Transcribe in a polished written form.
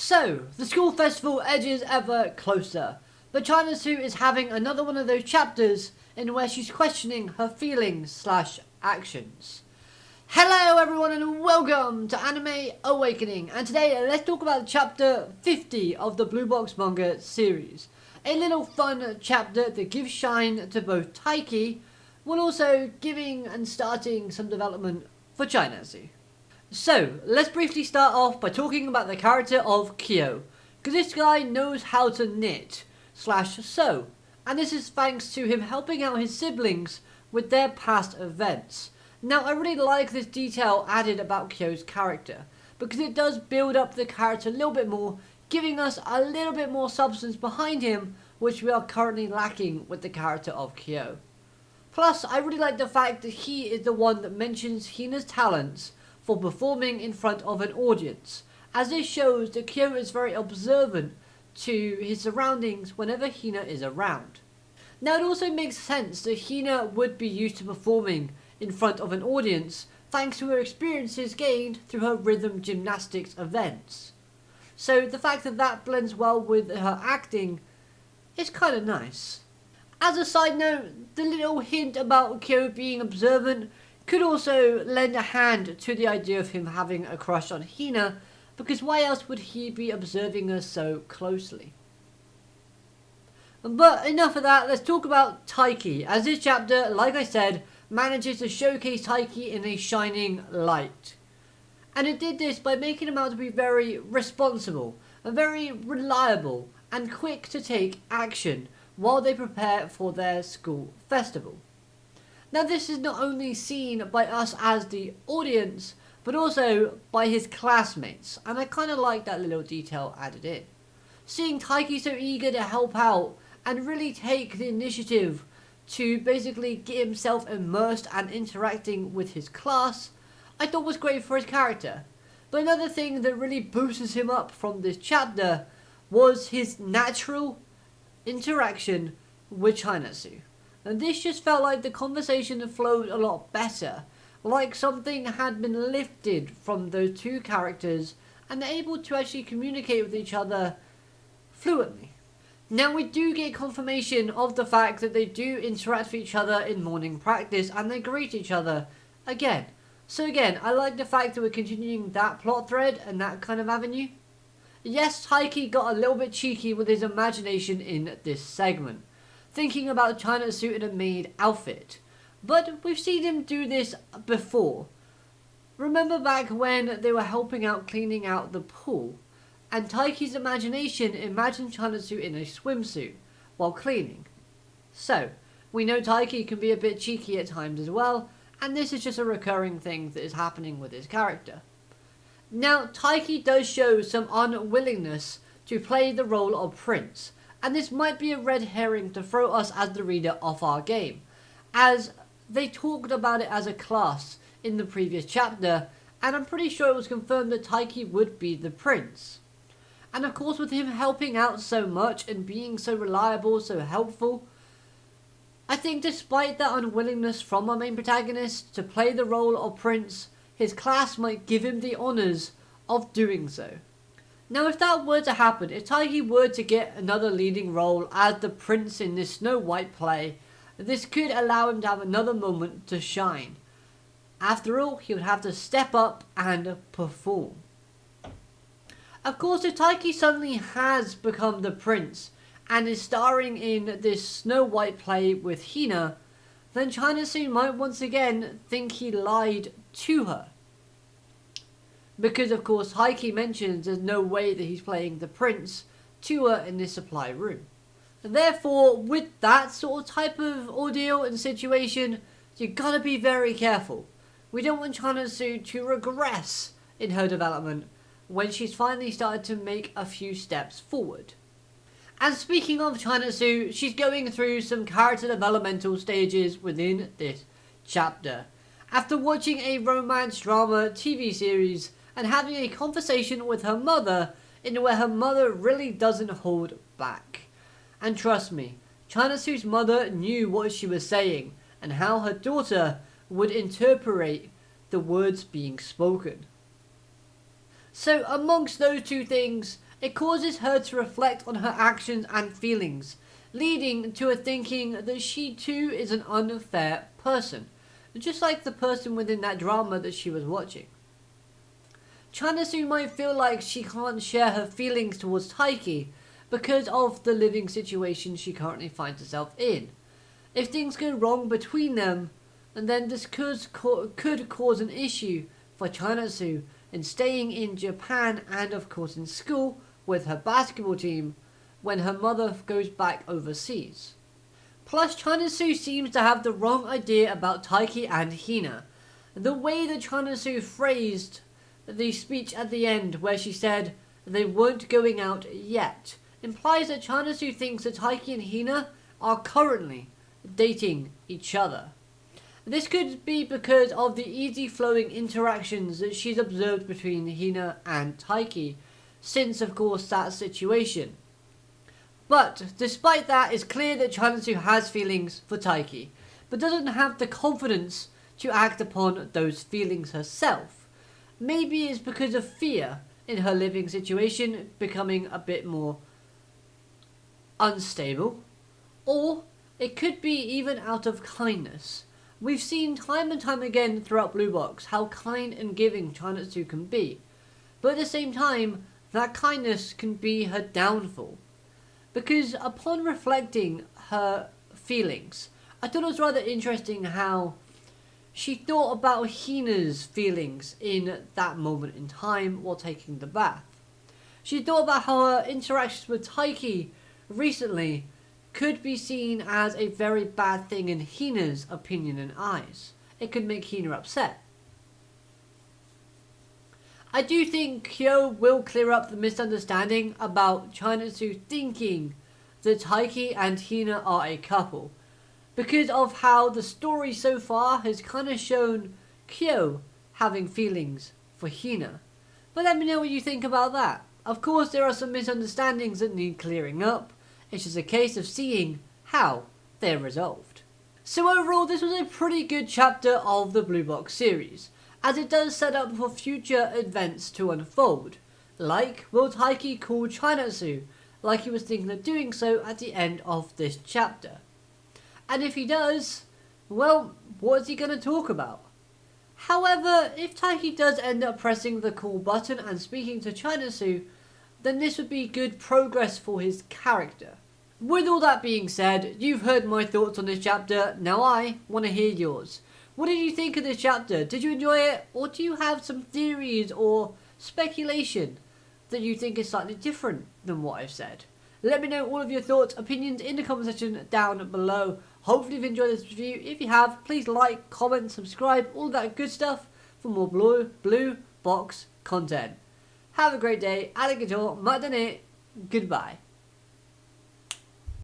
So, the school festival edges ever closer, but China Su is having another one of those chapters in where she's questioning her feelings/actions. Hello everyone and welcome to Anime Awakening, and today let's talk about chapter 50 of the Blue Box manga series. A little fun chapter that gives shine to both Taiki, while also giving and starting some development for China Su. So, let's briefly start off by talking about the character of Kyo, because this guy knows how to knit/sew, and this is thanks to him helping out his siblings with their past events. Now, I really like this detail added about Kyo's character, because it does build up the character a little bit more, giving us a little bit more substance behind him, which we are currently lacking with the character of Kyo. Plus, I really like the fact that he is the one that mentions Hina's talents for performing in front of an audience, as this shows that Kyo is very observant to his surroundings whenever Hina is around. Now, it also makes sense that Hina would be used to performing in front of an audience thanks to her experiences gained through her rhythm gymnastics events. So the fact that that blends well with her acting is kind of nice. As a side note, the little hint about Kyo being observant could also lend a hand to the idea of him having a crush on Hina, because why else would he be observing her so closely? But enough of that, let's talk about Taiki, as this chapter, like I said, manages to showcase Taiki in a shining light. And it did this by making him out to be very responsible, and very reliable, and quick to take action while they prepare for their school festival. Now, this is not only seen by us as the audience, but also by his classmates, and I kind of like that little detail added in. Seeing Taiki so eager to help out and really take the initiative to basically get himself immersed and interacting with his class, I thought was great for his character. But another thing that really boosts him up from this chapter was his natural interaction with China Su. And this just felt like the conversation flowed a lot better, like something had been lifted from those two characters and they're able to actually communicate with each other fluently. Now, we do get confirmation of the fact that they do interact with each other in morning practice and they greet each other again. So again, I like the fact that we're continuing that plot thread and that kind of avenue. Yes, Taiki got a little bit cheeky with his imagination in this segment, thinking about China Su in a maid outfit. But we've seen him do this before. Remember back when they were helping out cleaning out the pool, and Taiki's imagination imagined China Su in a swimsuit while cleaning. So, we know Taiki can be a bit cheeky at times as well, and this is just a recurring thing that is happening with his character. Now, Taiki does show some unwillingness to play the role of prince, and this might be a red herring to throw us as the reader off our game, as they talked about it as a class in the previous chapter, and I'm pretty sure it was confirmed that Taiki would be the prince. And of course, with him helping out so much and being so reliable, so helpful, I think despite that unwillingness from our main protagonist to play the role of prince, his class might give him the honours of doing so. Now, if that were to happen, if Taiki were to get another leading role as the prince in this Snow White play, this could allow him to have another moment to shine. After all, he would have to step up and perform. Of course, if Taiki suddenly has become the prince and is starring in this Snow White play with Hina, then China Su might once again think he lied to her. Because of course Taiki mentions there's no way that he's playing the prince to her in this supply room. And therefore, with that sort of type of ordeal and situation, you gotta be very careful. We don't want China Su to regress in her development when she's finally started to make a few steps forward. And speaking of China Su, she's going through some character developmental stages within this chapter. After watching a romance drama TV series and having a conversation with her mother in where her mother really doesn't hold back. And trust me, China Su's mother knew what she was saying and how her daughter would interpret the words being spoken. So amongst those two things, It causes her to reflect on her actions and feelings, leading to her thinking that she too is an unfair person, just like the person within that drama that she was watching. Chanasu might feel like she can't share her feelings towards Taiki because of the living situation she currently finds herself in. If things go wrong between them, then this could cause an issue for Chanasu in staying in Japan and of course in school with her basketball team when her mother goes back overseas. Plus, Chanasu seems to have the wrong idea about Taiki and Hina. The way that Chanasu phrased the speech at the end where she said they weren't going out yet implies that Chanasu thinks that Taiki and Hina are currently dating each other. This could be because of the easy flowing interactions that she's observed between Hina and Taiki since of course that situation. But despite that, it's clear that Chanasu has feelings for Taiki, but doesn't have the confidence to act upon those feelings herself. Maybe it's because of fear in her living situation becoming a bit more unstable, or it could be even out of kindness. We've seen time and time again throughout Blue Box how kind and giving Chanasu can be, but at the same time, that kindness can be her downfall. Because upon reflecting her feelings, I thought it was rather interesting how she thought about Hina's feelings in that moment in time while taking the bath. She thought about how her interactions with Taiki recently could be seen as a very bad thing in Hina's opinion and eyes. It could make Hina upset. I do think Kyo will clear up the misunderstanding about Chanasu thinking that Taiki and Hina are a couple, because of how the story so far has kind of shown Kyo having feelings for Hina. But let me know what you think about that. Of course, there are some misunderstandings that need clearing up. It's just a case of seeing how they're resolved. So overall, this was a pretty good chapter of the Blue Box series, as it does set up for future events to unfold. Like, will Taiki call Chanasu, like he was thinking of doing so at the end of this chapter? And if he does, well, what is he going to talk about? However, if Taiki does end up pressing the call button and speaking to Chanasu, then this would be good progress for his character. With all that being said, you've heard my thoughts on this chapter, now I want to hear yours. What did you think of this chapter? Did you enjoy it? Or do you have some theories or speculation that you think is slightly different than what I've said? Let me know all of your thoughts, opinions in the comment section down below. Hopefully you've enjoyed this review. If you have, please like, comment, subscribe, all that good stuff for more Blue Box content. Have a great day. Alligator, matane, goodbye.